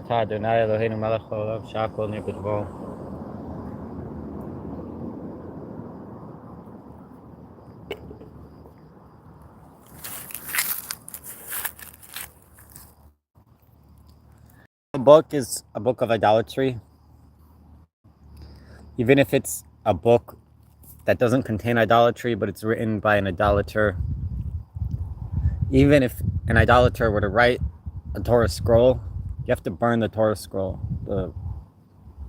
atah Adonai Eloheinu melech haolam shehakol nהיה b'dvaro. A book is a book of idolatry, even if it's a book that doesn't contain idolatry, but it's written by an idolater. Even if an idolater were to write a Torah scroll, you have to burn the Torah scroll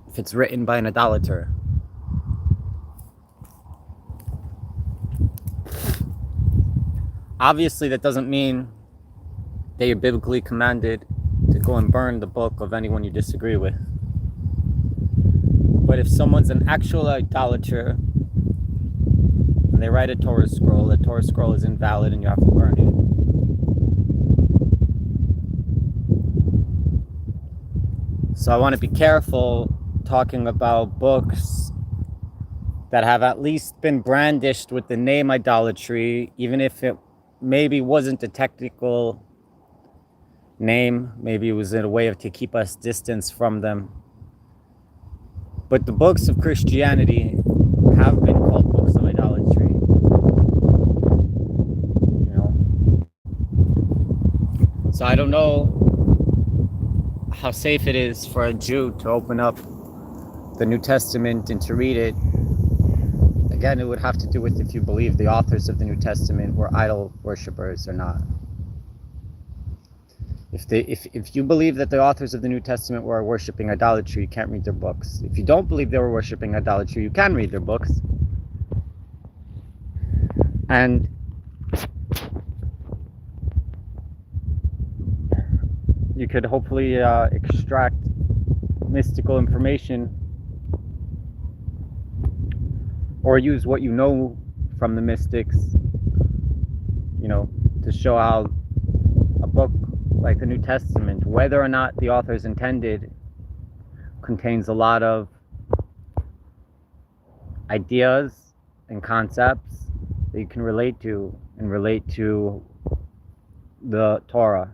if it's written by an idolater. Obviously, that doesn't mean that you're biblically commanded to go and burn the book of anyone you disagree with. But if someone's an actual idolater and they write a Torah scroll, the Torah scroll is invalid and you have to burn it. So I want to be careful talking about books that have at least been brandished with the name idolatry, even if it maybe wasn't a technical name, maybe it was in a way to keep us distance from them. But the books of Christianity have been called books of idolatry. You know? So I don't know how safe it is for a Jew to open up the New Testament and to read it. Again, it would have to do with if you believe the authors of the New Testament were idol worshippers or not. If you believe that the authors of the New Testament were worshipping idolatry, you can't read their books. If you don't believe they were worshipping idolatry, you can read their books. And you could hopefully extract mystical information or use what you know from the mystics, you know, to show how a book like the New Testament, whether or not the authors intended, contains a lot of ideas and concepts that you can relate to and relate to the Torah.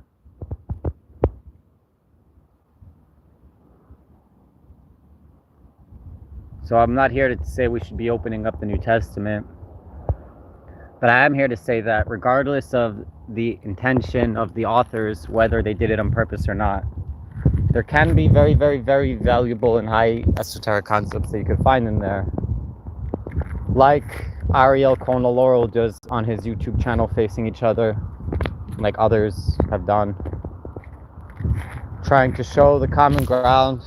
So I'm not here to say we should be opening up the New Testament, but I am here to say that regardless of the intention of the authors, whether they did it on purpose or not, there can be very, very, very valuable and high esoteric concepts that you can find in there. Like Ariel Cohen-Laurel does on his YouTube channel, Facing Each Other, like others have done, trying to show the common ground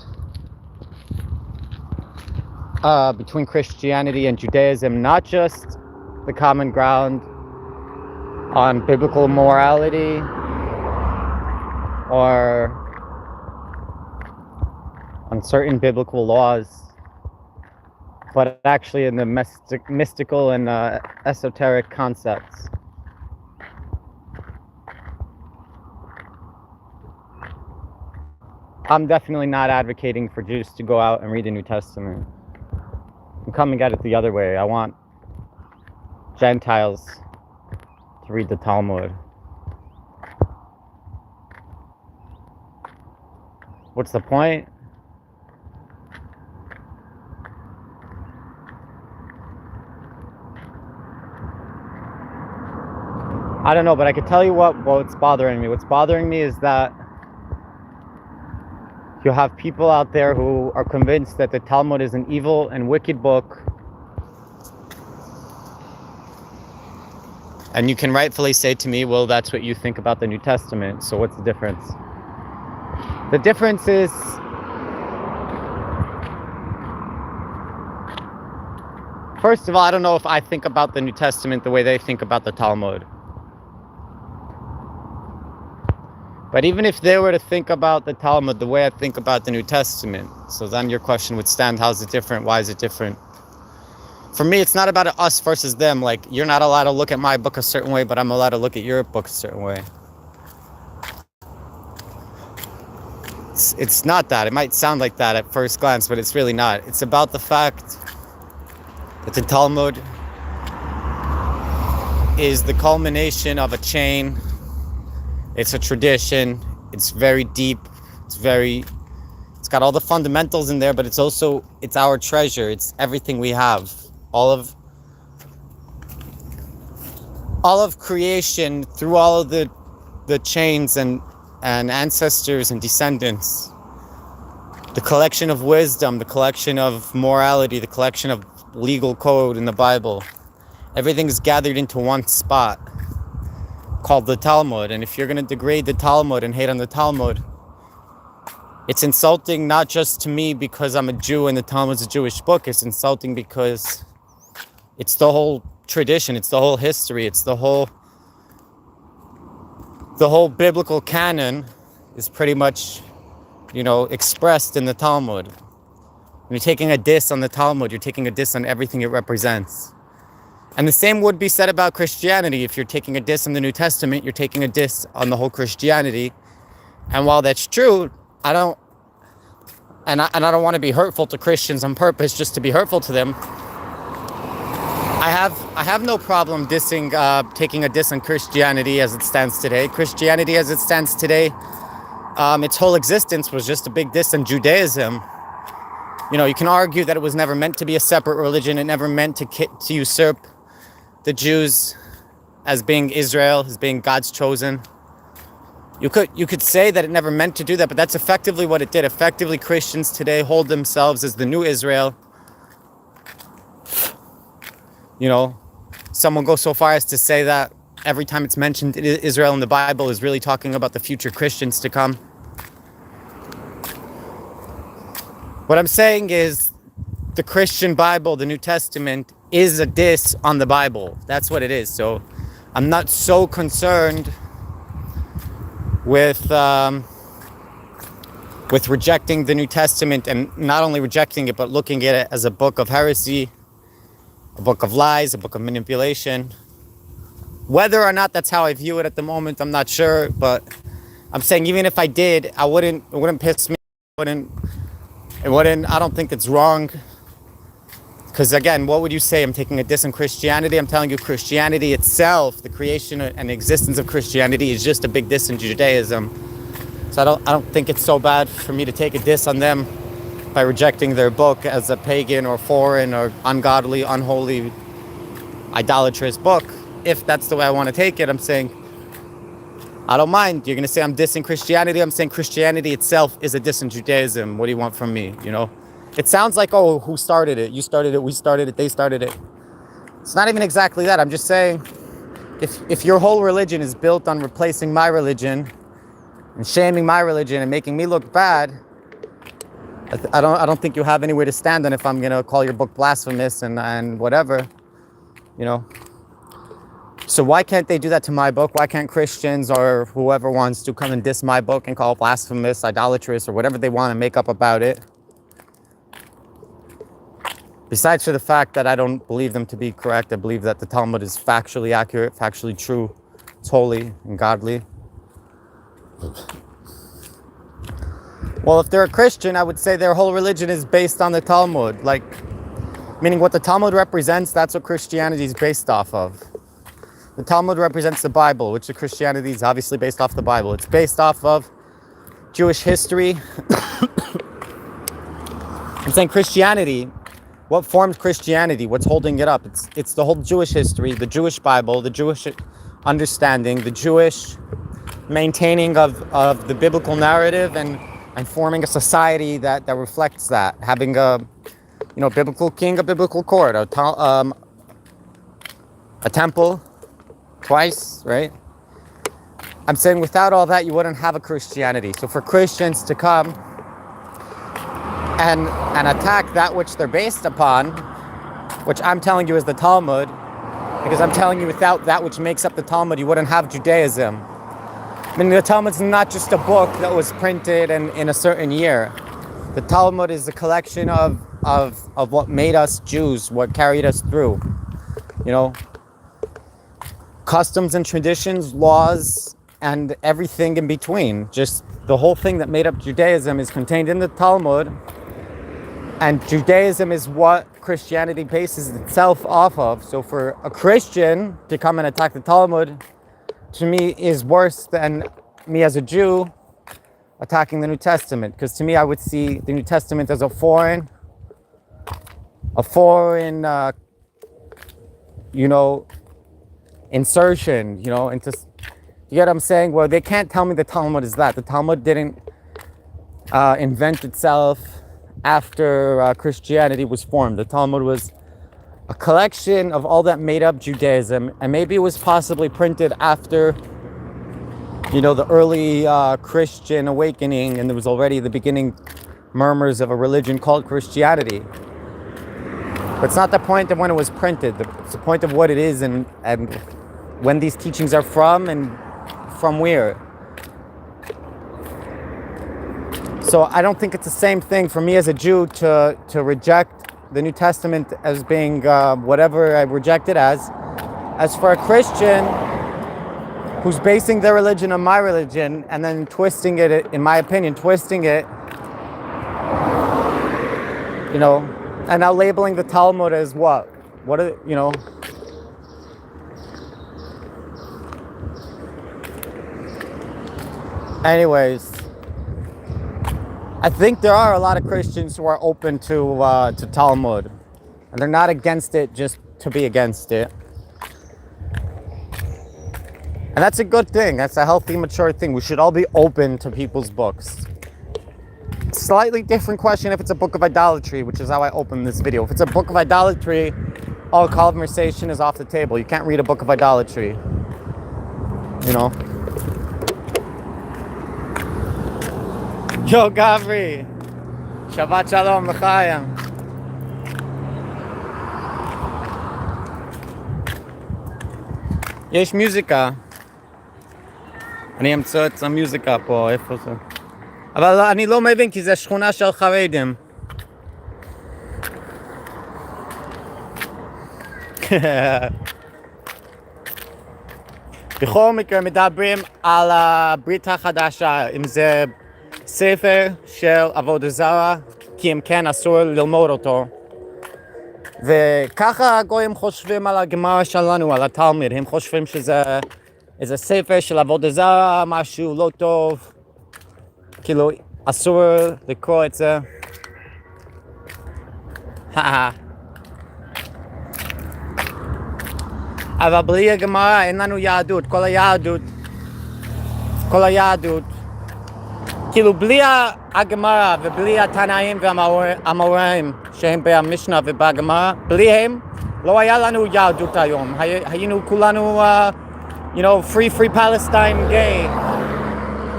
between Christianity and Judaism, not just the common ground on biblical morality or on certain biblical laws, but actually in the mystical and esoteric concepts. I'm definitely not advocating for Jews to go out and read the New Testament. I'm coming at it the other way. I want Gentiles to read the Talmud. What's the point? I don't know, but I could tell you what's bothering me. What's bothering me is that you have people out there who are convinced that the Talmud is an evil and wicked book. And you can rightfully say to me, well, that's what you think about the New Testament, so what's the difference? The difference is first of all, I don't know if I think about the New Testament the way they think about the Talmud. But even if they were to think about the Talmud the way I think about the New Testament, so then your question would stand, how's it different? Why is it different? For me, it's not about us versus them. Like, you're not allowed to look at my book a certain way, but I'm allowed to look at your book a certain way. It's not that. It might sound like that at first glance, but it's really not. It's about the fact that the Talmud is the culmination of a chain. It's a tradition. It's very deep. It's very It's got all the fundamentals in there, but it's our treasure. It's everything we have. All of creation, through all of the chains and ancestors and descendants. The collection of wisdom, the collection of morality, the collection of legal code in the Bible. Everything's gathered into one spot called the Talmud. And if you're going to degrade the Talmud and hate on the Talmud, it's insulting not just to me because I'm a Jew and the Talmud's a Jewish book. It's insulting because it's the whole tradition, it's the whole history, it's the whole biblical canon is pretty much, expressed in the Talmud. When you're taking a diss on the Talmud, you're taking a diss on everything it represents. And the same would be said about Christianity. If you're taking a diss on the New Testament, you're taking a diss on the whole Christianity. And while that's true, I don't want to be hurtful to Christians on purpose just to be hurtful to them. I have no problem taking a diss on Christianity as it stands today. Christianity as it stands today, its whole existence was just a big diss on Judaism. You can argue that it was never meant to be a separate religion. It never meant to usurp the Jews as being Israel, as being God's chosen. You could say that it never meant to do that, but that's effectively what it did. Effectively, Christians today hold themselves as the new Israel. Someone goes so far as to say that every time it's mentioned Israel in the Bible is really talking about the future Christians to come. What I'm saying is the Christian Bible, the New Testament, is a diss on the Bible. That's what it is. So I'm not so concerned with rejecting the New Testament, and not only rejecting it, but looking at it as a book of heresy, a book of lies, a book of manipulation. Whether or not that's how I view it at the moment, I'm not sure, but I'm saying even if I did, it wouldn't piss me. It wouldn't, I don't think it's wrong. Because again, what would you say? I'm taking a diss on Christianity. I'm telling you, Christianity itself, the creation and existence of Christianity, is just a big diss on Judaism. So I don't think it's so bad for me to take a diss on them by rejecting their book as a pagan or foreign or ungodly, unholy, idolatrous book. If that's the way I want to take it, I'm saying, I don't mind. You're going to say I'm dissing Christianity. I'm saying Christianity itself is a diss on Judaism. What do you want from me, It sounds like, oh, who started it? You started it, we started it, they started it. It's not even exactly that. I'm just saying, if your whole religion is built on replacing my religion and shaming my religion and making me look bad, I don't think you have anywhere to stand on if I'm gonna call your book blasphemous and whatever, So why can't they do that to my book? Why can't Christians or whoever wants to come and diss my book and call it blasphemous, idolatrous, or whatever they want to make up about it? Besides for the fact that I don't believe them to be correct, I believe that the Talmud is factually accurate, factually true, it's holy and godly. Well, if they're a Christian, I would say their whole religion is based on the Talmud. Meaning what the Talmud represents, that's what Christianity is based off of. The Talmud represents the Bible, which the Christianity is obviously based off the Bible. It's based off of Jewish history. I'm saying Christianity. What forms Christianity? What's holding it up? It's the whole Jewish history, the Jewish Bible, the Jewish understanding, the Jewish maintaining of the biblical narrative and forming a society that reflects that. Having a biblical king, a biblical court, a temple, twice, right? I'm saying without all that, you wouldn't have a Christianity. So for Christians to come and attack that which they're based upon, which I'm telling you is the Talmud, because I'm telling you without that which makes up the Talmud, you wouldn't have Judaism. I mean, the Talmud's not just a book that was printed in a certain year. The Talmud is a collection of what made us Jews, what carried us through. Customs and traditions, laws, and everything in between. Just the whole thing that made up Judaism is contained in the Talmud. And Judaism is what Christianity bases itself off of. So for a Christian to come and attack the Talmud, to me, is worse than me as a Jew attacking the New Testament. Because to me, I would see the New Testament as a foreign, insertion, into, you get what I'm saying? Well, they can't tell me the Talmud is that. The Talmud didn't invent itself after Christianity was formed. The Talmud was a collection of all that made up Judaism, and maybe it was possibly printed after, the early Christian awakening, and there was already the beginning murmurs of a religion called Christianity. But it's not the point of when it was printed. It's the point of what it is and when these teachings are from and from where. So I don't think it's the same thing for me as a Jew to reject the New Testament as being whatever I reject it as for a Christian who's basing their religion on my religion and then twisting it, in my opinion, and now labeling the Talmud as what? Anyways, I think there are a lot of Christians who are open to Talmud, and they're not against it just to be against it. And that's a good thing. That's a healthy, mature thing. We should all be open to people's books. Slightly different question if it's a book of idolatry, which is how I opened this video. If it's a book of idolatry, all conversation is off the table. You can't read a book of idolatry. Yo, Gavri. Shabbat shalom, l'chaim. יש מוזיקה. אני אמצא את המוזיקה פה, איפה זה? אבל אני לא מבין, כי זה שכונה של חרדים. בכל מקרה מדברים על הברית החדשה, אם זה ספר של עבודה זרה, כי אם כן אסור ללמוד אותו. וככה הגויים חושבים על הגמרא שלנו, על התלמוד. הם חושבים שזה איזה ספר של עבודה זרה, משהו לא טוב. כאילו, אסור לקרוא את זה. אבל בלי הגמרא אין לנו יהדות. כל היהדות. כאילו, בלי הגמרא ובלי התנאים והאמוראים שהם במשנה ובגמרא, בליהם לא היה לנו יהדות היום. היינו כולנו, free Palestine gay.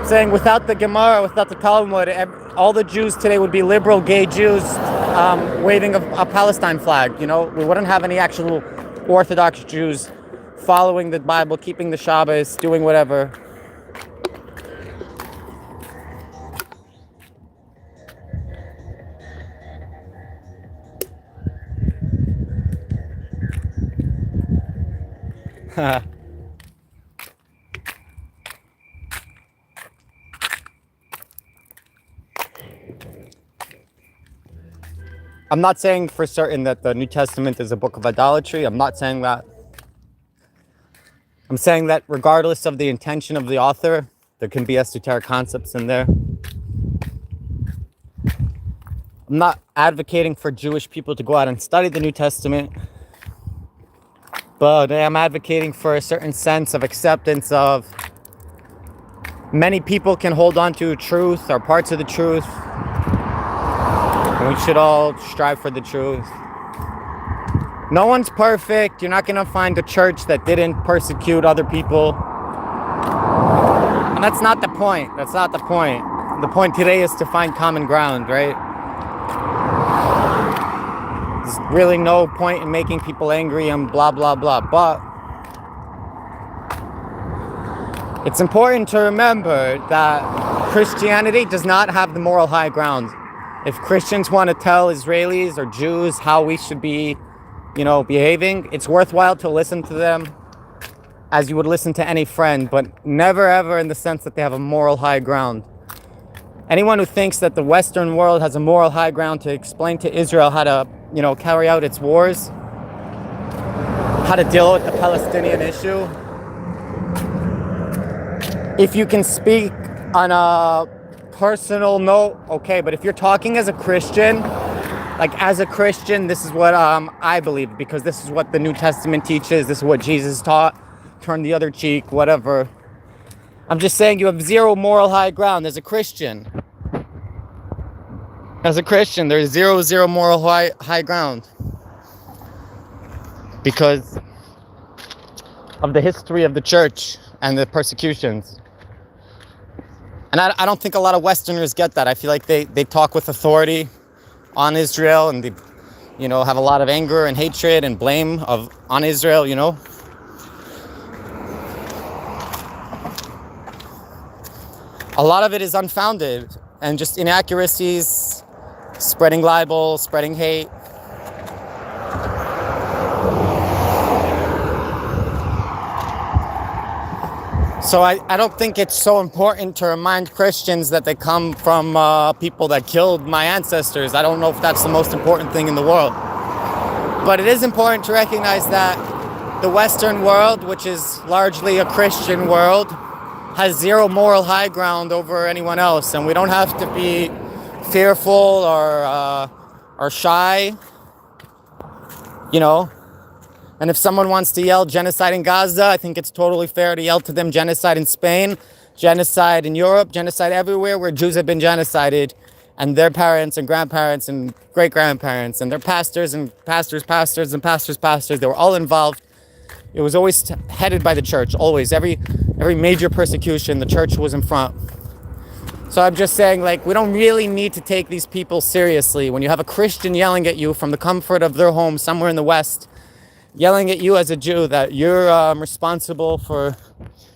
Saying without the Gemara, without the Talmud, all the Jews today would be liberal gay Jews waving a Palestine flag. We wouldn't have any actual Orthodox Jews following the Bible, keeping the Shabbos, doing whatever. I'm not saying for certain that the New Testament is a book of idolatry. I'm not saying that. I'm saying that regardless of the intention of the author, there can be esoteric concepts in there. I'm not advocating for Jewish people to go out and study the New Testament, but I am advocating for a certain sense of acceptance of many people can hold on to truth or parts of the truth. And we should all strive for the truth. No one's perfect. You're not going to find a church that didn't persecute other people. And that's not the point. That's not the point. The point today is to find common ground, right? There's really no point in making people angry and blah, blah, blah. But it's important to remember that Christianity does not have the moral high ground. If Christians want to tell Israelis or Jews how we should be, behaving, it's worthwhile to listen to them as you would listen to any friend, but never ever in the sense that they have a moral high ground. Anyone who thinks that the Western world has a moral high ground to explain to Israel how to, carry out its wars, how to deal with the Palestinian issue, if you can speak on a personal note, okay, but if you're talking as a Christian, this is what I believe, because this is what the New Testament teaches, this is what Jesus taught, turn the other cheek, whatever. I'm just saying you have zero moral high ground as a Christian. As a Christian, there's zero moral high ground. Because of the history of the church and the persecutions. And I don't think a lot of Westerners get that. I feel like they talk with authority on Israel, and they, have a lot of anger and hatred and blame on Israel, A lot of it is unfounded and just inaccuracies, spreading libel, spreading hate. So I don't think it's so important to remind Christians that they come from people that killed my ancestors. I don't know if that's the most important thing in the world. But it is important to recognize that the Western world, which is largely a Christian world, has zero moral high ground over anyone else. And we don't have to be fearful or shy, And if someone wants to yell genocide in Gaza, I think it's totally fair to yell to them genocide in Spain, genocide in Europe, genocide everywhere where Jews have been genocided, and their parents and grandparents and great-grandparents and their pastors and pastors' pastors and pastors' pastors, they were all involved. It was always headed by the church, always. Every major persecution, the church was in front. So I'm just saying, we don't really need to take these people seriously. When you have a Christian yelling at you from the comfort of their home somewhere in the West, yelling at you as a Jew that you're responsible for,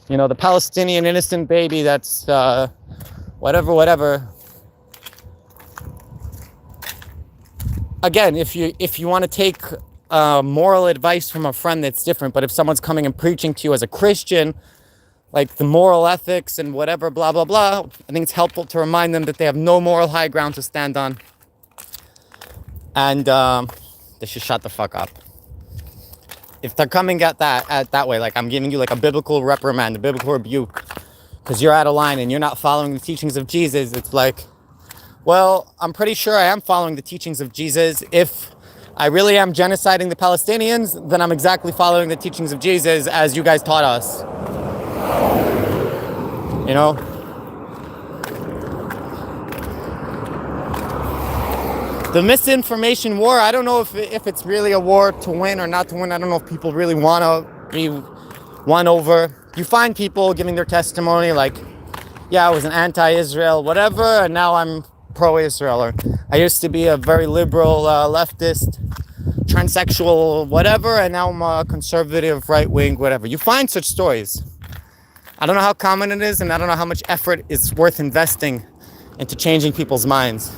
the Palestinian innocent baby that's whatever. Again, if you want to take moral advice from a friend, that's different. But if someone's coming and preaching to you as a Christian, the moral ethics and whatever, blah, blah, blah, I think it's helpful to remind them that they have no moral high ground to stand on. And they should shut the fuck up. If they're coming at that way, I'm giving you a biblical reprimand, a biblical rebuke, because you're out of line and you're not following the teachings of Jesus, it's well, I'm pretty sure I am following the teachings of Jesus. If I really am genociding the Palestinians, then I'm exactly following the teachings of Jesus as you guys taught us. The misinformation war, I don't know if it's really a war to win or not to win. I don't know if people really want to be won over. You find people giving their testimony I was an anti-Israel, whatever, and now I'm pro-Israel. Or I used to be a very liberal, leftist, transsexual, whatever, and now I'm a conservative, right-wing, whatever. You find such stories. I don't know how common it is, and I don't know how much effort it's worth investing into changing people's minds.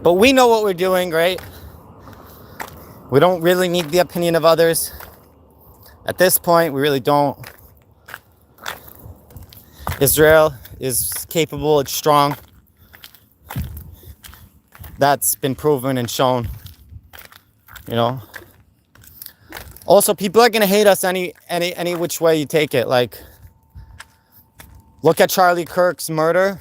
But we know what we're doing, right? We don't really need the opinion of others. At this point, we really don't. Israel is capable, it's strong. That's been proven and shown. Also, people are gonna hate us any which way you take it. Look at Charlie Kirk's murder.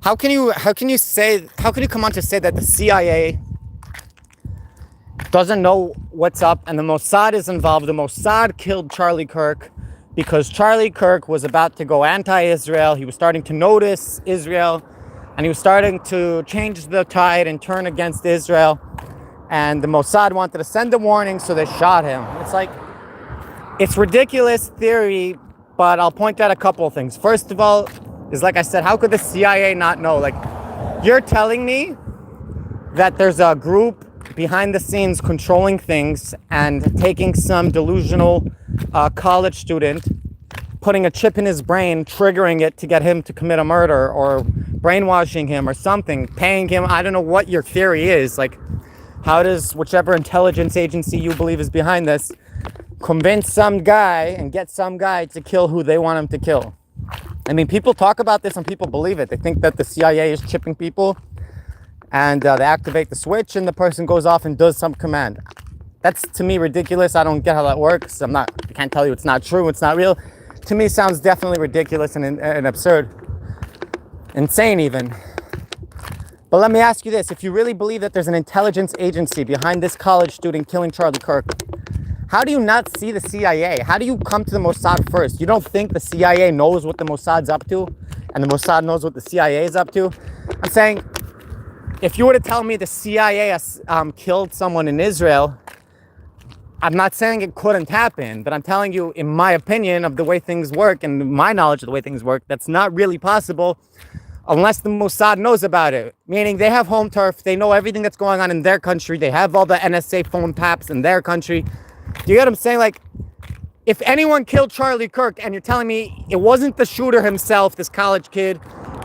How can you come on to say that the CIA doesn't know what's up and the Mossad is involved? The Mossad killed Charlie Kirk because Charlie Kirk was about to go anti-Israel. He was starting to notice Israel, and he was starting to change the tide and turn against Israel. And the Mossad wanted to send a warning, so they shot him. It's ridiculous theory, but I'll point out a couple of things. First of all, is I said, how could the CIA not know? You're telling me that there's a group behind the scenes controlling things and taking some delusional college student, putting a chip in his brain, triggering it to get him to commit a murder, or brainwashing him or something, paying him. I don't know what your theory is. How does whichever intelligence agency you believe is behind this convince some guy and get some guy to kill who they want him to kill? I mean, people talk about this and people believe it. They think that the CIA is chipping people and they activate the switch and the person goes off and does some command. That's, to me, ridiculous. I don't get how that works. I can't tell you it's not true, it's not real. To me, it sounds definitely ridiculous and absurd. Insane even. But let me ask you this. If you really believe that there's an intelligence agency behind this college student killing Charlie Kirk, how do you not see the CIA? How do you come to the Mossad first? You don't think the CIA knows what the Mossad's up to and the Mossad knows what the CIA is up to? I'm saying, if you were to tell me the CIA has killed someone in Israel, I'm not saying it couldn't happen, but I'm telling you, in my opinion of the way things work and my knowledge of the way things work, that's not really possible unless the Mossad knows about it. Meaning they have home turf, they know everything that's going on in their country, they have all the NSA phone taps in their country. Do you get what I'm saying? Like, if anyone killed Charlie Kirk and you're telling me it wasn't the shooter himself, this college kid,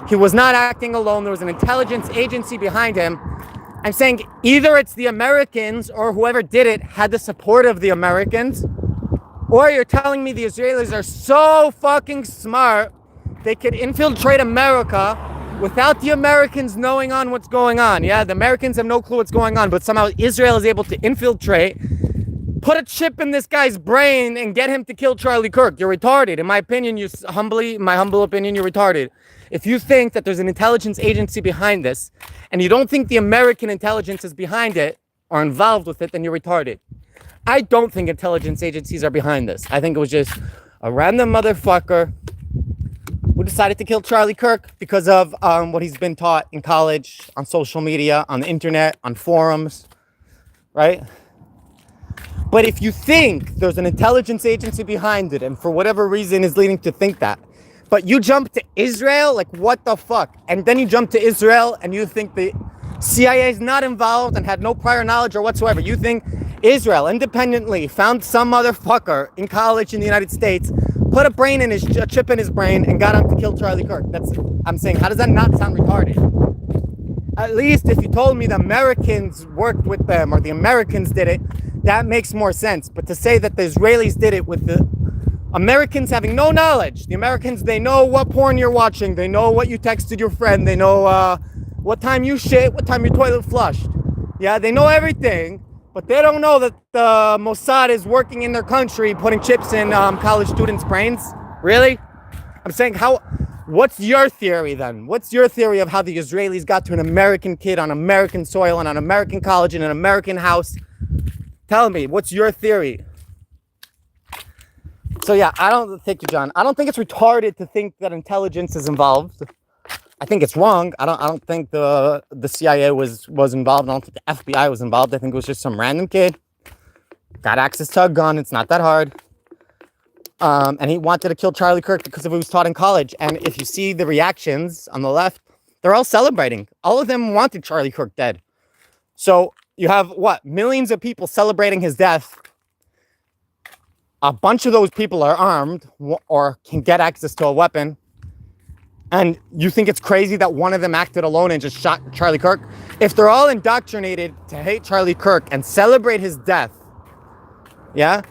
he was not acting alone, there was an intelligence agency behind him, I'm saying either it's the Americans or whoever did it had the support of the Americans, or you're telling me the Israelis are so fucking smart they could infiltrate America without the Americans knowing on what's going on. Yeah, the Americans have no clue what's going on, but somehow Israel is able to infiltrate, put a chip in this guy's brain and get him to kill Charlie Kirk. You're retarded. In my opinion, my humble opinion, you're retarded. If you think that there's an intelligence agency behind this, and you don't think the American intelligence is behind it or involved with it, then you're retarded. I don't think intelligence agencies are behind this. I think it was just a random motherfucker who decided to kill Charlie Kirk because of what he's been taught in college, on social media, on the internet, on forums, right? But if you think there's an intelligence agency behind it, and for whatever reason is leading to think that, but you jump to Israel, like what the fuck? And then you jump to Israel and you think the CIA is not involved and had no prior knowledge or whatsoever. You think Israel independently found some motherfucker in college in the United States, put a chip in his brain and got him to kill Charlie Kirk. I'm saying, how does that not sound retarded? At least if you told me the Americans worked with them or the Americans did it, that makes more sense. But to say that the Israelis did it with the Americans having no knowledge, the Americans, they know what porn you're watching, they know what you texted your friend, they know what time you shit, what time your toilet flushed. Yeah, they know everything, but they don't know that the Mossad is working in their country putting chips in college students' brains. Really? I'm saying, what's your theory then? What's your theory of how the Israelis got to an American kid on American soil and on American college in an American house? Tell me, what's your theory? So yeah, thank you, John. I don't think it's retarded to think that intelligence is involved. I think it's wrong. I don't think the CIA was involved. I don't think the FBI was involved. I think it was just some random kid got access to a gun. It's not that hard. And he wanted to kill Charlie Kirk because of what he was taught in college. And if you see the reactions on the left, they're all celebrating. All of them wanted Charlie Kirk dead. So you have millions of people celebrating his death. A bunch of those people are armed or can get access to a weapon. And you think it's crazy that one of them acted alone and just shot Charlie Kirk? If they're all indoctrinated to hate Charlie Kirk and celebrate his death, yeah,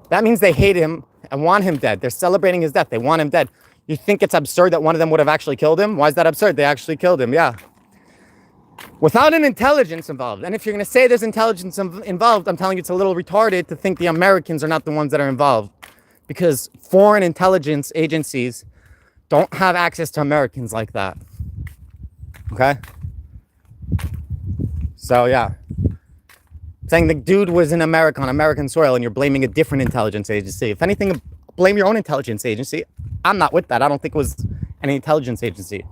that means they hate him and want him dead. They're celebrating his death. They want him dead. You think it's absurd that one of them would have actually killed him? Why is that absurd? They actually killed him, yeah. Without an intelligence involved. And if you're going to say there's intelligence involved, I'm telling you it's a little retarded to think the Americans are not the ones that are involved. Because foreign intelligence agencies don't have access to Americans like that. Okay? So, yeah. Saying the dude was in America on American soil and you're blaming a different intelligence agency. If anything, blame your own intelligence agency. I'm not with that. I don't think it was any intelligence agency.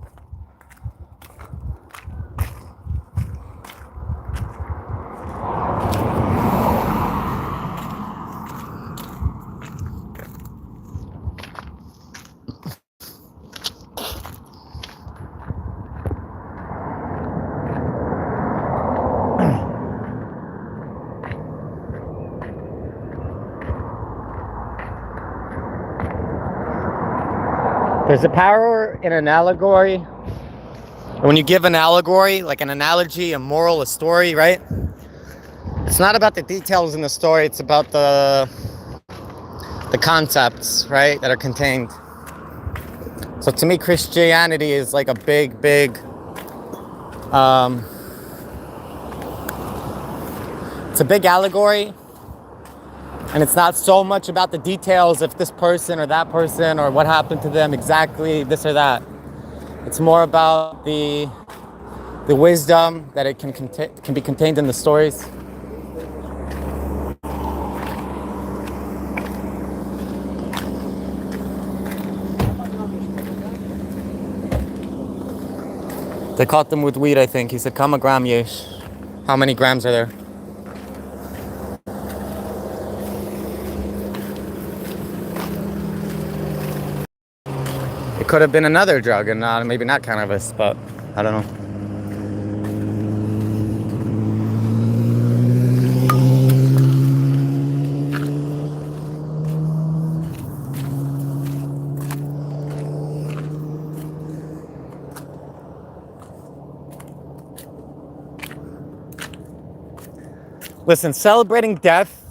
There's a power in an allegory. When you give an allegory, like an analogy, a moral, a story, right? It's not about the details in the story. It's about the concepts, right, that are contained. So to me, Christianity is like a big, it's a big allegory. And it's not so much about the details of this person or that person or what happened to them exactly, this or that. It's more about the wisdom that it can be contained in the stories. They caught them with weed, I think. He said, "Kama gram yesh." How many grams are there? It could have been another drug and maybe not cannabis, but I don't know. Listen, celebrating death,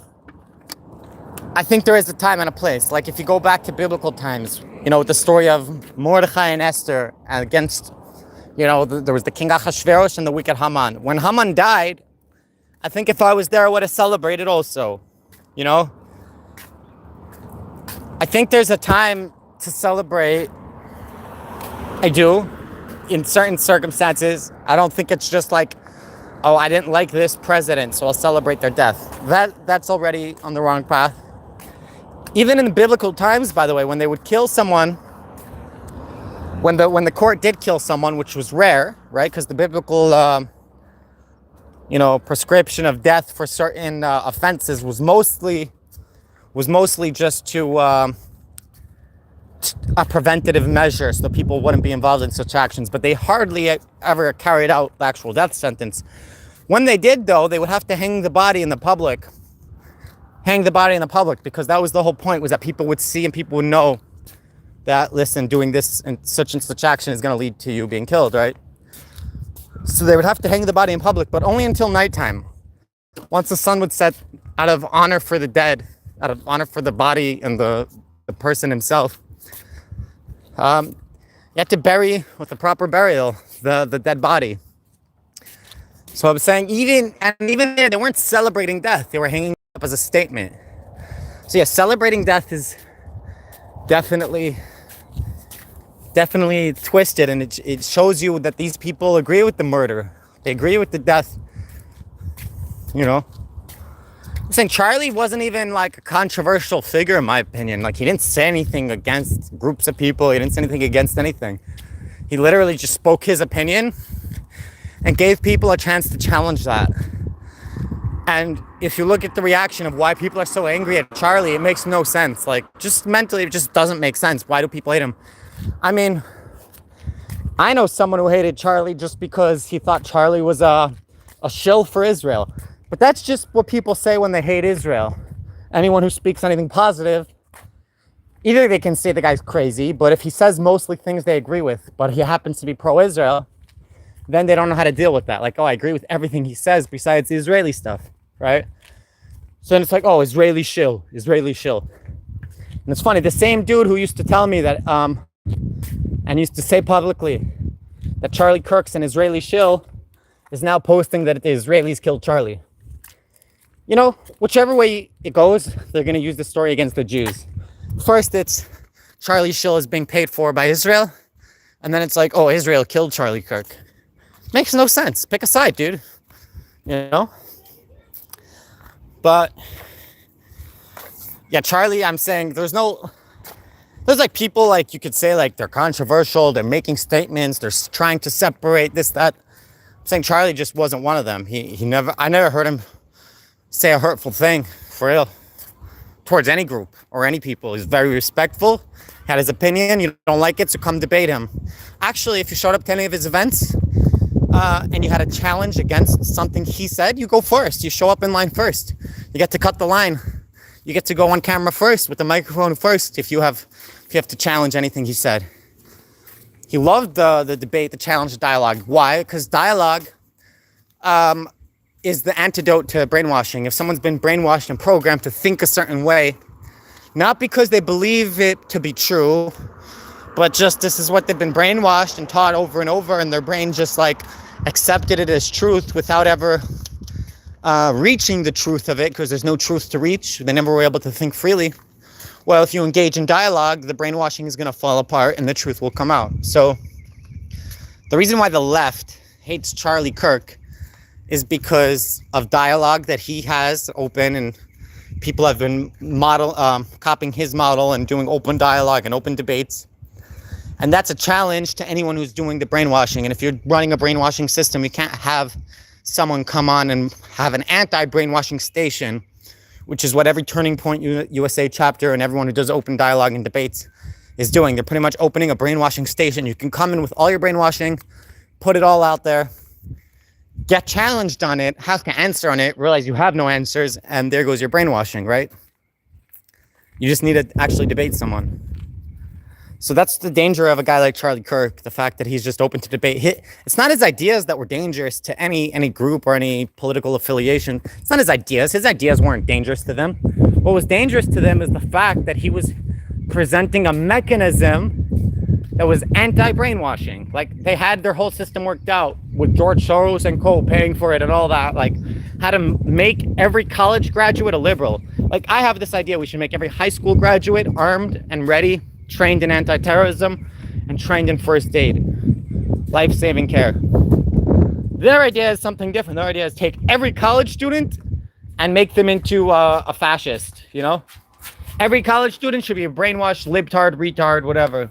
I think there is a time and a place. Like if you go back to biblical times, with the story of Mordechai and Esther against, there was the king Achashverosh and the wicked Haman. When Haman died, I think if I was there, I would have celebrated also, I think there's a time to celebrate. I do, in certain circumstances. I don't think it's just like, oh, I didn't like this president, so I'll celebrate their death. That's already on the wrong path. Even in the biblical times, by the way, when they would kill someone, when the court did kill someone, which was rare, right? Because the biblical, prescription of death for certain offenses was mostly just to a preventative measure, so people wouldn't be involved in such actions. But they hardly ever carried out the actual death sentence. When they did, though, they would have to hang the body in the public. Because that was the whole point, was that people would see and people would know that, listen, doing this and such action is going to lead to you being killed, right? So they would have to hang the body in public, but only until nighttime. Once the sun would set, out of honor for the dead, out of honor for the body and the person himself, you had to bury with the proper burial the dead body. So I was saying, even there, they weren't celebrating death. They were hanging up as a statement. So yeah, celebrating death is definitely twisted, and it shows you that these people agree with the murder. They agree with the death. I'm saying Charlie wasn't even like a controversial figure, in my opinion. Like, he didn't say anything against groups of people. He didn't say anything against anything. He literally just spoke his opinion and gave people a chance to challenge that. And if you look at the reaction of why people are so angry at Charlie, it makes no sense. Like, just mentally, it just doesn't make sense. Why do people hate him? I mean, I know someone who hated Charlie just because he thought Charlie was a shill for Israel. But that's just what people say when they hate Israel. Anyone who speaks anything positive, either they can say the guy's crazy, but if he says mostly things they agree with, but he happens to be pro-Israel, then they don't know how to deal with that. Like, oh, I agree with everything he says besides the Israeli stuff, right? So then it's like, oh, Israeli shill. And it's funny, the same dude who used to tell me that, and used to say publicly that Charlie Kirk's an Israeli shill, is now posting that the Israelis killed Charlie. Whichever way it goes, they're going to use the story against the Jews. First, it's Charlie shill is being paid for by Israel. And then it's like, oh, Israel killed Charlie Kirk. Makes no sense. Pick a side, dude. But yeah, Charlie, I'm saying there's like people, like, you could say, like, they're controversial, they're making statements, they're trying to separate this, that. I'm saying Charlie just wasn't one of them. I never heard him say a hurtful thing, for real, towards any group or any people. He's very respectful, had his opinion. You don't like it, so come debate him. Actually, if you showed up to any of his events, and you had a challenge against something he said, you go first. You show up in line first. You get to cut the line. You get to go on camera first with the microphone first if you have to challenge anything he said. He loved the debate, the challenge, the dialogue. Why? Because dialogue is the antidote to brainwashing. If someone's been brainwashed and programmed to think a certain way, not because they believe it to be true, but just this is what they've been brainwashed and taught over and over, and their brain just like accepted it as truth without ever reaching the truth of it, because there's no truth to reach. They never were able to think freely. Well, if you engage in dialogue, the brainwashing is going to fall apart and the truth will come out. So The reason why the left hates Charlie Kirk is because of dialogue that he has open, and people have been copying his model and doing open dialogue and open debates. And that's a challenge to anyone who's doing the brainwashing. And if you're running a brainwashing system, you can't have someone come on and have an anti-brainwashing station, which is what every Turning Point USA chapter and everyone who does open dialogue and debates is doing. They're pretty much opening a brainwashing station. You can come in with all your brainwashing, put it all out there, get challenged on it, have to answer on it, realize you have no answers, and there goes your brainwashing, right? You just need to actually debate someone. So that's the danger of a guy like Charlie Kirk, the fact that he's just open to debate. It's not his ideas that were dangerous to any group or any political affiliation. It's not his ideas. His ideas weren't dangerous to them. What was dangerous to them is the fact that he was presenting a mechanism that was anti-brainwashing. Like, they had their whole system worked out with George Soros and co paying for it and all that. Like, how to make every college graduate a liberal. Like, I have this idea we should make every high school graduate armed and ready, trained in anti-terrorism, and trained in first aid, life-saving care. Their idea is something different. Their idea is take every college student and make them into a fascist, you know? Every college student should be a brainwashed, libtard, retard, whatever.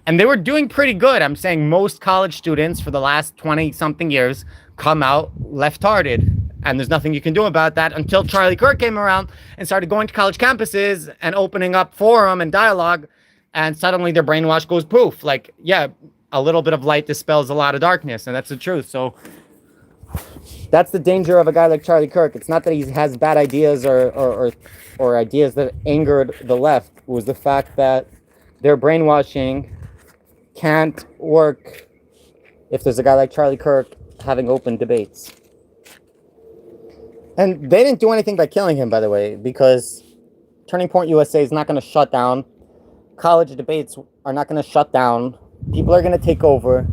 And they were doing pretty good. I'm saying most college students for the last 20-something years come out left-hearted. And there's nothing you can do about that until Charlie Kirk came around and started going to college campuses and opening up forum and dialogue. And suddenly their brainwash goes poof. Like, yeah, a little bit of light dispels a lot of darkness. And that's the truth. So that's the danger of a guy like Charlie Kirk. It's not that he has bad ideas or ideas that angered the left. It was the fact that their brainwashing can't work if there's a guy like Charlie Kirk having open debates. And they didn't do anything by killing him, by the way, because Turning Point USA is not going to shut down. College debates are not going to shut down. People are going to take over.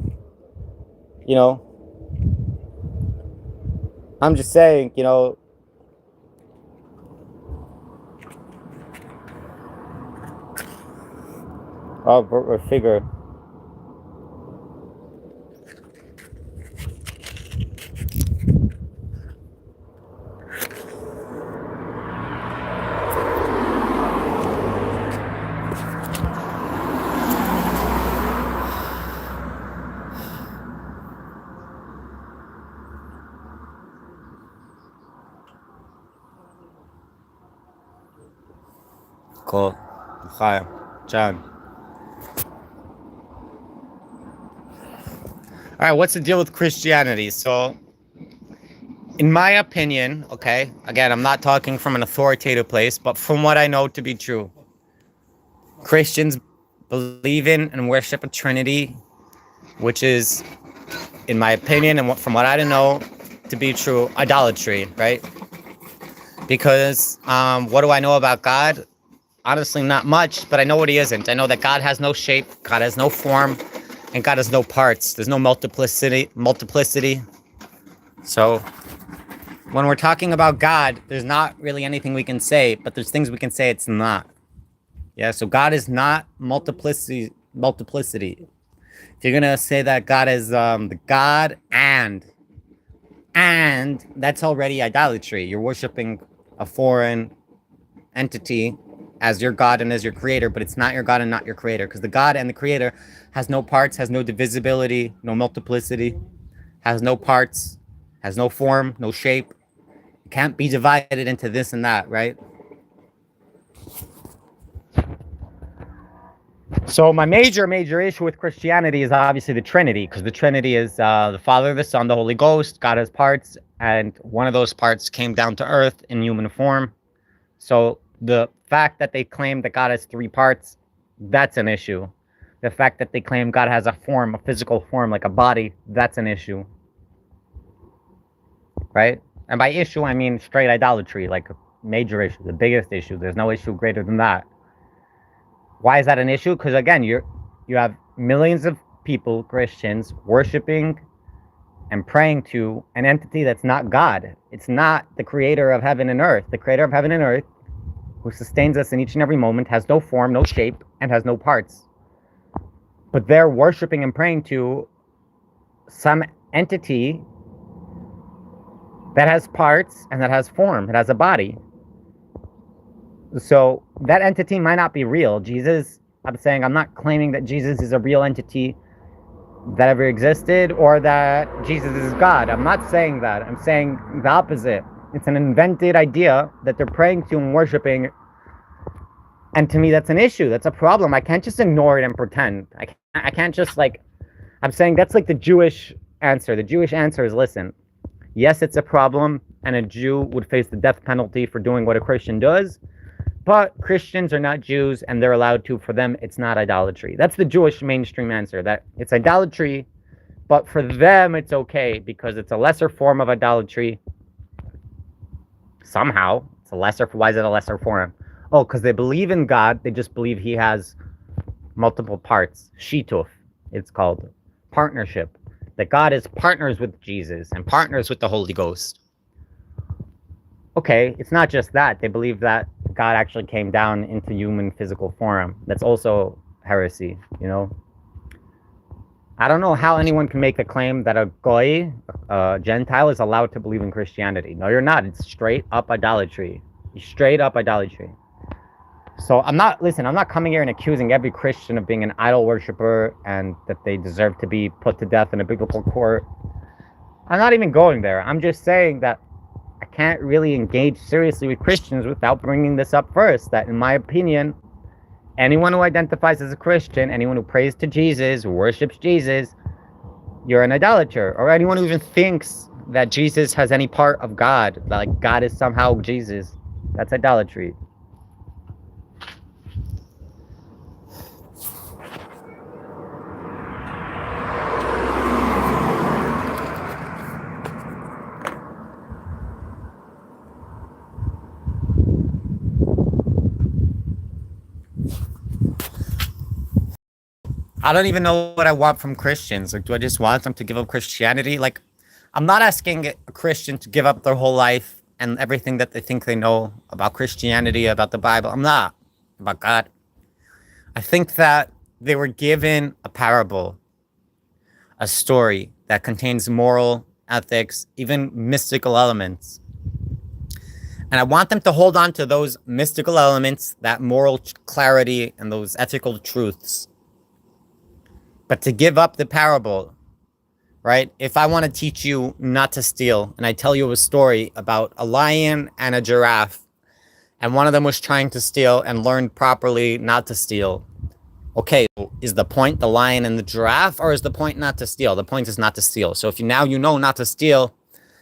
You know, I'm just saying, you know, or figure. Cool. Hi, John. All right, what's the deal with Christianity? So, in my opinion, okay, again, I'm not talking from an authoritative place, but from what I know to be true, Christians believe in and worship a Trinity, which is, in my opinion, and from what I know to be true, idolatry, right? Because what do I know about God? Honestly, not much, but I know what he isn't. I know that God has no shape, God has no form, and God has no parts. There's no multiplicity. So when we're talking about God, there's not really anything we can say, but there's things we can say it's not. Yeah, so God is not multiplicity. If you're gonna say that God is the God and that's already idolatry. You're worshiping a foreign entity as your God and as your creator, but it's not your God and not your creator, because the God and the creator has no parts, has no divisibility, no multiplicity, has no parts, has no form, no shape. It can't be divided into this and that, right? So my major issue with Christianity is obviously the Trinity, because the Trinity is the Father, the Son, the Holy Ghost. God has parts, and one of those parts came down to earth in human form. So the fact that they claim that God has three parts, that's an issue. The fact that they claim God has a form, a physical form, like a body, that's an issue. Right? And by issue, I mean straight idolatry, like a major issue, the biggest issue. There's no issue greater than that. Why is that an issue? Because again, you have millions of people, Christians, worshiping and praying to an entity that's not God. It's not the creator of heaven and earth. The creator of heaven and earth, who sustains us in each and every moment, has no form, no shape, and has no parts. But they're worshiping and praying to some entity that has parts and that has form. It has a body. So that entity might not be real. Jesus, I'm saying, I'm not claiming that Jesus is a real entity that ever existed or that Jesus is God. I'm not saying that. I'm saying the opposite. It's an invented idea that they're praying to and worshiping. And to me, that's an issue. That's a problem. I can't just ignore it and pretend. I can't just like, I'm saying that's like the Jewish answer. The Jewish answer is, listen, yes, it's a problem, and a Jew would face the death penalty for doing what a Christian does, but Christians are not Jews, and they're allowed to. For them, it's not idolatry. That's the Jewish mainstream answer, that it's idolatry, but for them, it's okay because it's a lesser form of idolatry. Somehow, it's a lesser. Why is it a lesser form? Oh, because they believe in God. They just believe he has multiple parts. Shituf, it's called. Partnership. That God is partners with Jesus and partners with the Holy Ghost. Okay, it's not just that. They believe that God actually came down into human physical form. That's also heresy, you know? I don't know how anyone can make the claim that a goy, a Gentile, is allowed to believe in Christianity. No, you're not. It's straight up idolatry. Straight up idolatry. So I'm not coming here and accusing every Christian of being an idol worshiper and that they deserve to be put to death in a biblical court. I'm not even going there. I'm just saying that I can't really engage seriously with Christians without bringing this up first. That, in my opinion, anyone who identifies as a Christian, anyone who prays to Jesus, who worships Jesus, you're an idolater. Or anyone who even thinks that Jesus has any part of God, like God is somehow Jesus, that's idolatry. I don't even know what I want from Christians. Like, do I just want them to give up Christianity? Like, I'm not asking a Christian to give up their whole life and everything that they think they know about Christianity, about the Bible. I'm not. About God. I think that they were given a parable, a story that contains moral, ethics, even mystical elements. And I want them to hold on to those mystical elements, that moral clarity, and those ethical truths. But to give up the parable, right? If I want to teach you not to steal, and I tell you a story about a lion and a giraffe, and one of them was trying to steal and learned properly not to steal. Okay, is the point the lion and the giraffe, or is the point not to steal? The point is not to steal. So if you now know not to steal,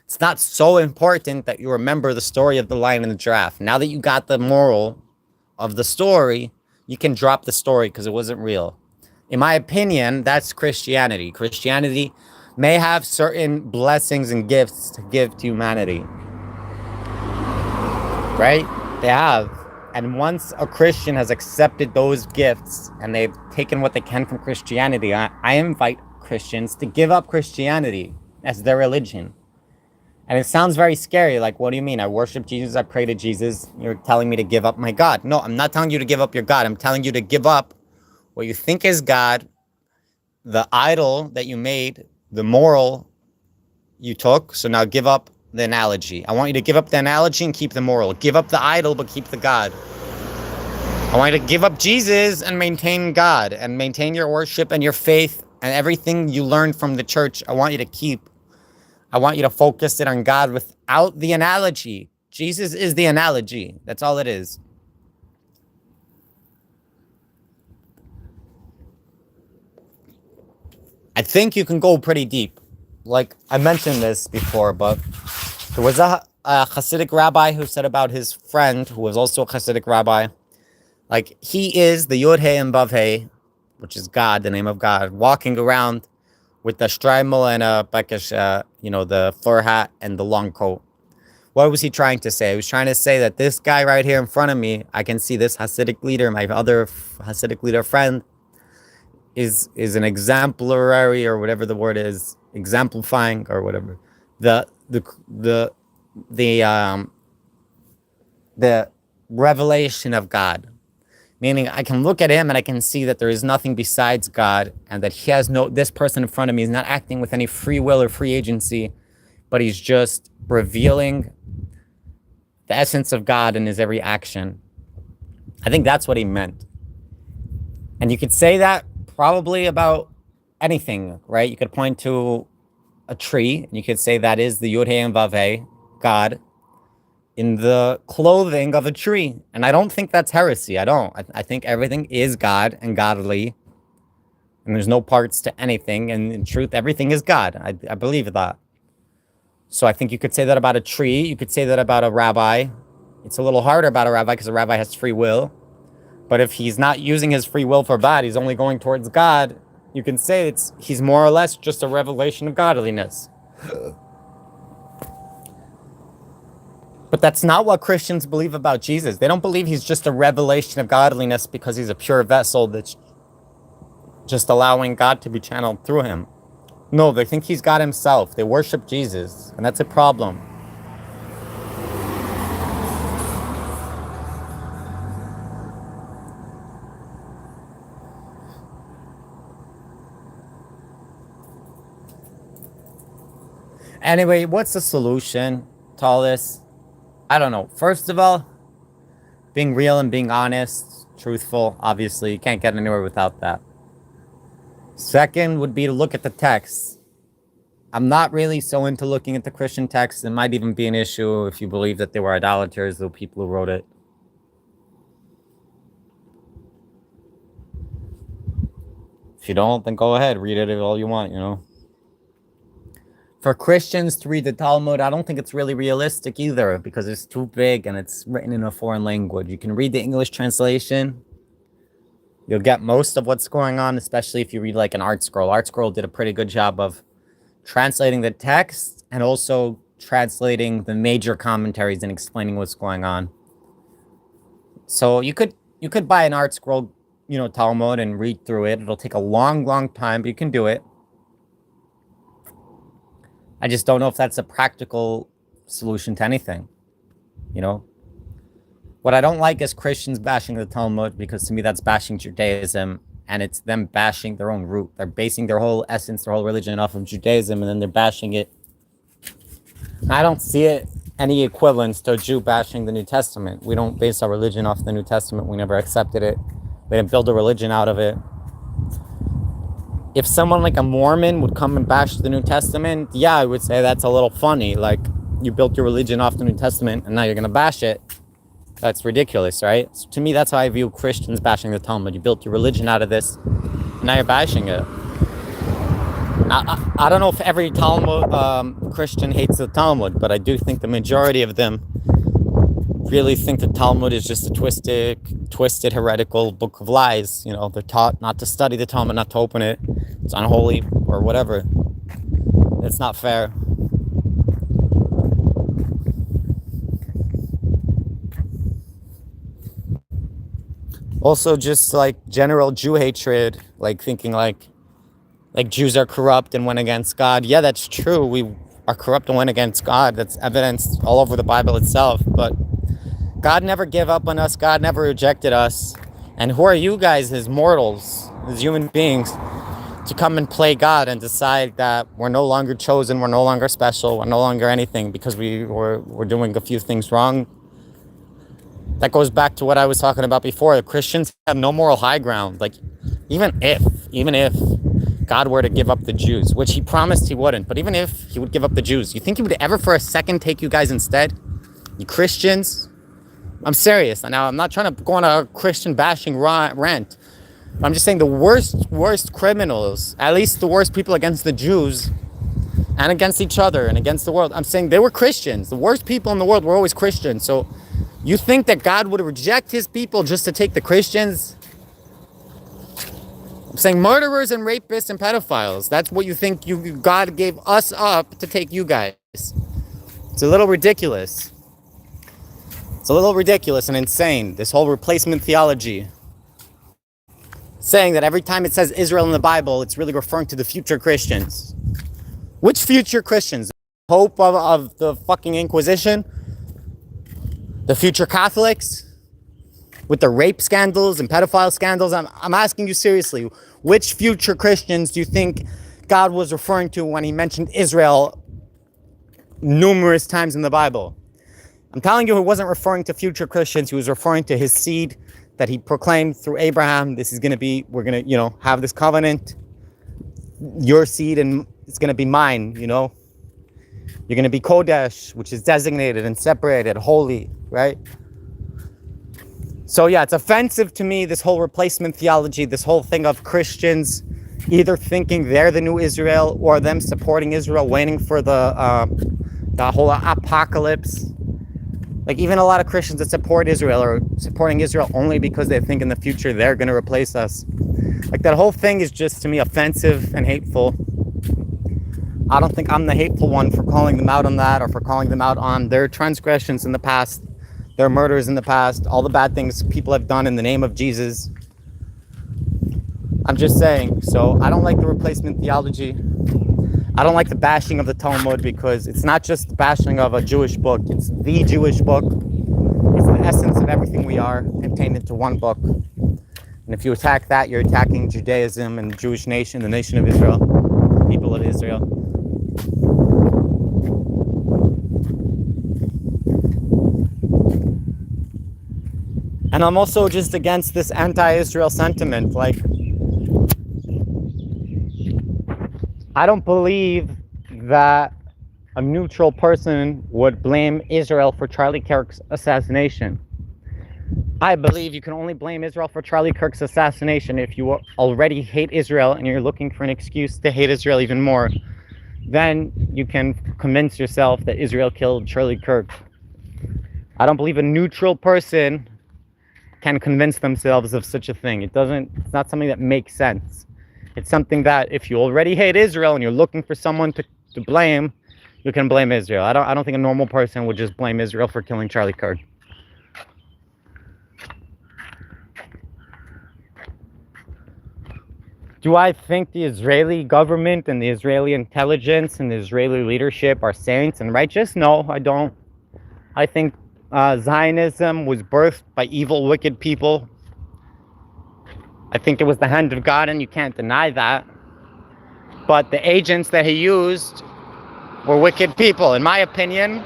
it's not so important that you remember the story of the lion and the giraffe. Now that you got the moral of the story, you can drop the story because it wasn't real. In my opinion, that's Christianity. Christianity may have certain blessings and gifts to give to humanity. Right? They have. And once a Christian has accepted those gifts and they've taken what they can from Christianity, I invite Christians to give up Christianity as their religion. And it sounds very scary. Like, what do you mean? I worship Jesus, I pray to Jesus. You're telling me to give up my God. No, I'm not telling you to give up your God. I'm telling you to give up what you think is God, the idol that you made, the moral you took. So now give up the analogy. I want you to give up the analogy and keep the moral. Give up the idol, but keep the God. I want you to give up Jesus and maintain God and maintain your worship and your faith and everything you learned from the church. I want you to keep. I want you to focus it on God without the analogy. Jesus is the analogy. That's all it is. I think you can go pretty deep. Like, I mentioned this before, but there was a Hasidic rabbi who said about his friend, who was also a Hasidic rabbi, like, he is the Yod He and Vav He, which is God, the name of God, walking around with the streimel and a bekesh, the fur hat and the long coat. What was he trying to say? He was trying to say that this guy right here in front of me, I can see this Hasidic leader, my other Hasidic leader friend, is an exemplary, or whatever the word is, exemplifying or whatever, the revelation of God, Meaning I can look at him and I can see that there is nothing besides God, and that he has this person in front of me is not acting with any free will or free agency, but he's just revealing the essence of God in his every action. I think that's what he meant. And you could say that probably about anything, right? You could point to a tree and you could say that is the Yud Hey and Vav Hey, God, in the clothing of a tree. And I don't think that's heresy. I don't. I think everything is God and godly, and there's no parts to anything. And in truth, everything is God. I believe that. So I think you could say that about a tree. You could say that about a rabbi. It's a little harder about a rabbi because a rabbi has free will. But if he's not using his free will for bad, he's only going towards God, you can say he's more or less just a revelation of godliness. But that's not what Christians believe about Jesus. They don't believe he's just a revelation of godliness because he's a pure vessel that's just allowing God to be channeled through him. No, they think he's God himself. They worship Jesus, and that's a problem. Anyway, what's the solution to all this? I don't know. First of all, being real and being honest, truthful, obviously, you can't get anywhere without that. Second would be to look at the text. I'm not really so into looking at the Christian text. It might even be an issue if you believe that they were idolaters, the people who wrote it. If you don't, then go ahead, read it all you want, you know. For Christians to read the Talmud, I don't think it's really realistic either, because it's too big and it's written in a foreign language. You can read the English translation. You'll get most of what's going on, especially if you read like an Art Scroll. Art Scroll did a pretty good job of translating the text and also translating the major commentaries and explaining what's going on. So you could buy an Art Scroll, you know, Talmud and read through it. It'll take a long, long time, but you can do it. I just don't know if that's a practical solution to anything, you know? What I don't like is Christians bashing the Talmud, because to me that's bashing Judaism, and it's them bashing their own root. They're basing their whole essence, their whole religion off of Judaism, and then they're bashing it. I don't see it any equivalence to a Jew bashing the New Testament. We don't base our religion off the New Testament. We never accepted it. We didn't build a religion out of it. If someone like a Mormon would come and bash the New Testament, yeah, I would say that's a little funny. Like, you built your religion off the New Testament and now you're going to bash it. That's ridiculous, right? So to me, that's how I view Christians bashing the Talmud. You built your religion out of this, and now you're bashing it. I don't know if every Talmud Christian hates the Talmud, but I do think the majority of them really think the Talmud is just a twisted, heretical book of lies. You know, they're taught not to study the Talmud, not to open it. It's unholy or whatever. It's not fair. Also, just like general Jew hatred, like thinking like Jews are corrupt and went against God. Yeah, that's true. We are corrupt and went against God. That's evidenced all over the Bible itself. But God never gave up on us. God never rejected us. And who are you guys as mortals, as human beings, to come and play God and decide that we're no longer chosen, we're no longer special, we're no longer anything because we're doing a few things wrong? That goes back to what I was talking about before. The Christians have no moral high ground. Like, even if God were to give up the Jews, which he promised he wouldn't, but even if he would give up the Jews, you think he would ever for a second take you guys instead? You Christians? I'm serious. Now, I'm not trying to go on a Christian bashing rant. I'm just saying the worst criminals, at least the worst people against the Jews and against each other and against the world, I'm saying they were Christians. The worst people in the world were always Christians. So you think that God would reject his people just to take the Christians? I'm saying murderers and rapists and pedophiles. That's what you think God gave us up to take you guys. It's a little ridiculous. It's a little ridiculous and insane, this whole replacement theology. Saying that every time it says Israel in the Bible, it's really referring to the future Christians. Which future Christians? Hope of the fucking Inquisition? The future Catholics? with the rape scandals and pedophile scandals. I'm asking you seriously, which future Christians do you think God was referring to when he mentioned Israel numerous times in the Bible? I'm telling you, he wasn't referring to future Christians. He was referring to his seed that he proclaimed through Abraham. This is going to be, we're going to, have this covenant, your seed, and it's going to be mine, You're going to be Kodesh, which is designated and separated, holy, right? So yeah, it's offensive to me, this whole replacement theology, this whole thing of Christians either thinking they're the new Israel or them supporting Israel, waiting for the whole apocalypse. Like even a lot of Christians that support Israel are supporting Israel only because they think in the future they're going to replace us. Like that whole thing is just, to me, offensive and hateful. I don't think I'm the hateful one for calling them out on that, or for calling them out on their transgressions in the past, their murders in the past, all the bad things people have done in the name of Jesus. I'm just saying. So I don't like the replacement theology. I don't like the bashing of the Talmud, because it's not just the bashing of a Jewish book. It's the Jewish book. It's the essence of everything we are, contained into one book. And if you attack that, you're attacking Judaism and the Jewish nation, the nation of Israel, people of Israel. And I'm also just against this anti-Israel sentiment. Like, I don't believe that a neutral person would blame Israel for Charlie Kirk's assassination. I believe you can only blame Israel for Charlie Kirk's assassination if you already hate Israel and you're looking for an excuse to hate Israel even more. Then you can convince yourself that Israel killed Charlie Kirk. I don't believe a neutral person can convince themselves of such a thing. It's not something that makes sense. It's something that if you already hate Israel and you're looking for someone to blame, you can blame Israel. I don't think a normal person would just blame Israel for killing Charlie Kirk. Do I think the Israeli government and the Israeli intelligence and the Israeli leadership are saints and righteous? No, I don't. I think Zionism was birthed by evil, wicked people. I think it was the hand of God, and you can't deny that. But the agents that he used were wicked people. In my opinion,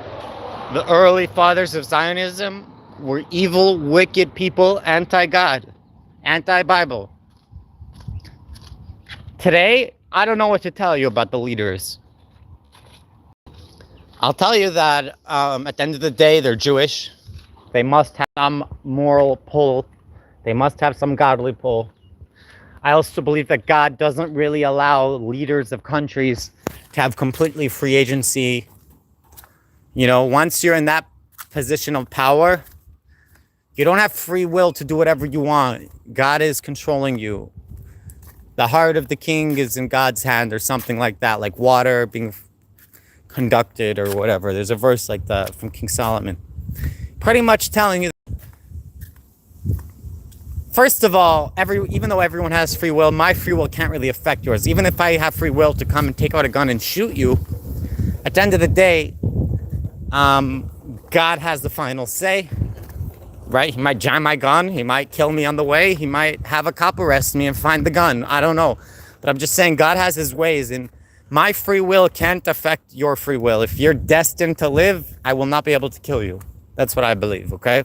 the early fathers of Zionism were evil, wicked people, anti-God, anti-Bible. Today, I don't know what to tell you about the leaders. I'll tell you that at the end of the day, they're Jewish. They must have some moral pull. They must have some godly pull. I also believe that God doesn't really allow leaders of countries to have completely free agency. Once you're in that position of power, you don't have free will to do whatever you want. God is controlling you. The heart of the king is in God's hand, or something like that, like water being conducted or whatever. There's a verse like that from King Solomon. Pretty much telling you, first of all, even though everyone has free will, my free will can't really affect yours. Even if I have free will to come and take out a gun and shoot you, at the end of the day, God has the final say, right? He might jam my gun. He might kill me on the way. He might have a cop arrest me and find the gun. I don't know. But I'm just saying God has his ways, and my free will can't affect your free will. If you're destined to live, I will not be able to kill you. That's what I believe, okay?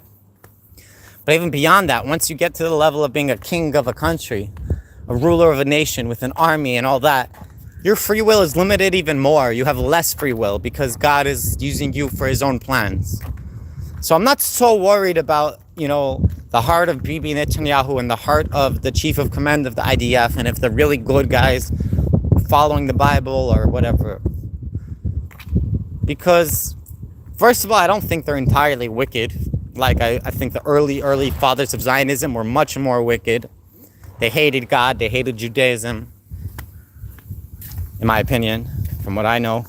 But even beyond that, once you get to the level of being a king of a country, a ruler of a nation with an army and all that, your free will is limited even more. You have less free will because God is using you for his own plans. So I'm not so worried about, the heart of Bibi Netanyahu and the heart of the chief of command of the IDF, and if they're really good guys following the Bible or whatever. Because, first of all, I don't think they're entirely wicked. Like, I think the early fathers of Zionism were much more wicked. They hated God. They hated Judaism, in my opinion, from what I know.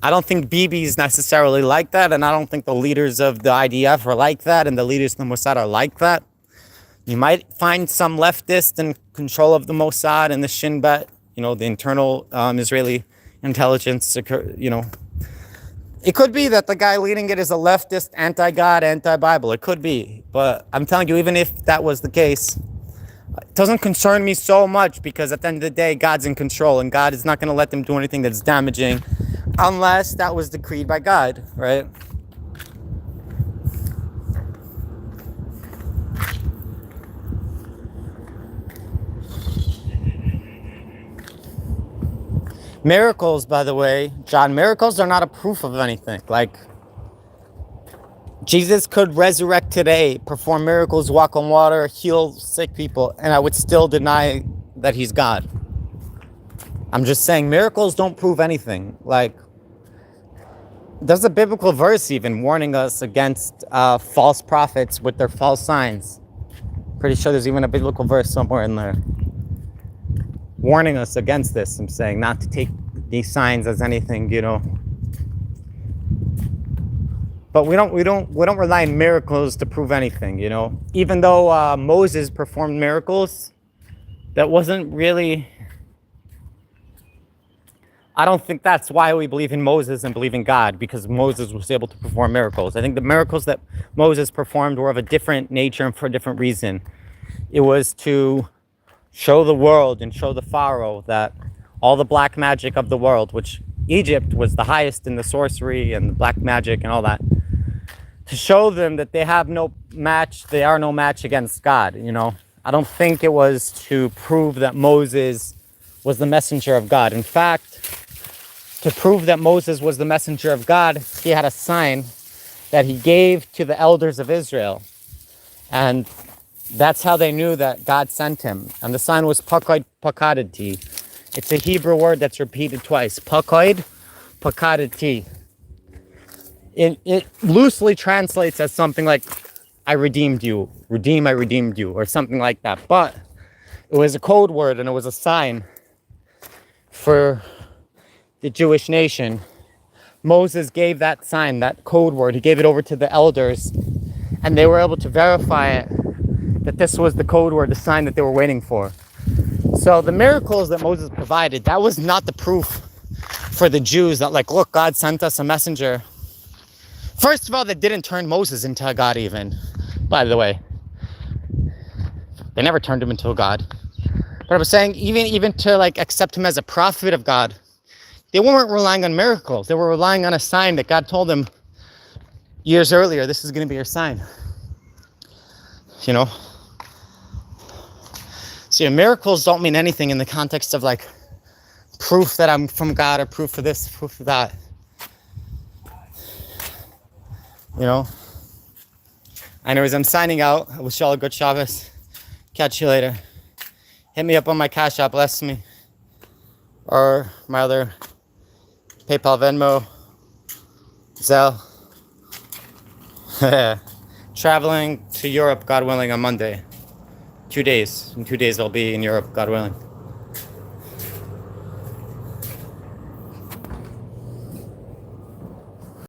I don't think Bibi is necessarily like that, and I don't think the leaders of the IDF are like that, and the leaders of the Mossad are like that. You might find some leftist in control of the Mossad and the Shin Bet, the internal Israeli intelligence, It could be that the guy leading it is a leftist, anti-God, anti-Bible. It could be. But I'm telling you, even if that was the case, it doesn't concern me so much, because at the end of the day, God's in control, and God is not going to let them do anything that's damaging unless that was decreed by God, right? Miracles, by the way, John, miracles are not a proof of anything. Like, Jesus could resurrect today, perform miracles, walk on water, heal sick people, and I would still deny that he's God. I'm just saying miracles don't prove anything. Like, there's a biblical verse even warning us against false prophets with their false signs. Pretty sure there's even a biblical verse somewhere in there warning us against this. I'm saying not to take these signs as anything, you know. But we don't rely on miracles to prove anything, you know. Even though Moses performed miracles, that wasn't really. I don't think that's why we believe in Moses and believe in God, because Moses was able to perform miracles. I think the miracles that Moses performed were of a different nature and for a different reason. It was to show the world and show the Pharaoh that all the black magic of the world, which Egypt was the highest in the sorcery and the black magic and all that, to show them that they have no match, they are no match against God, you know. I don't think it was to prove that Moses was the messenger of God. In fact, to prove that Moses was the messenger of God, he had a sign that he gave to the elders of Israel. And that's how they knew that God sent him. And the sign was pakoid pakadati. It's a Hebrew word that's repeated twice. Pakoid pakadati. It loosely translates as something like, I redeemed you. Redeem, I redeemed you. Or something like that. But it was a code word and it was a sign for the Jewish nation. Moses gave that sign, that code word. He gave it over to the elders. And they were able to verify it, that this was the code word, the sign that they were waiting for. So the miracles that Moses provided, that was not the proof for the Jews that, like, look, God sent us a messenger. First of all, that didn't turn Moses into a God even, by the way. They never turned him into a God. But I was saying, even to like accept him as a prophet of God, they weren't relying on miracles. They were relying on a sign that God told them years earlier, this is going to be your sign. You know? See, miracles don't mean anything in the context of like proof that I'm from God or proof of this, proof of that. You know? Anyways, I'm signing out. I wish you all a good Shabbos. Catch you later. Hit me up on my Cash App, bless me. Or my other PayPal, Venmo, Zelle. Traveling to Europe, God willing, on Monday. 2 days. In 2 days I'll be in Europe, God willing.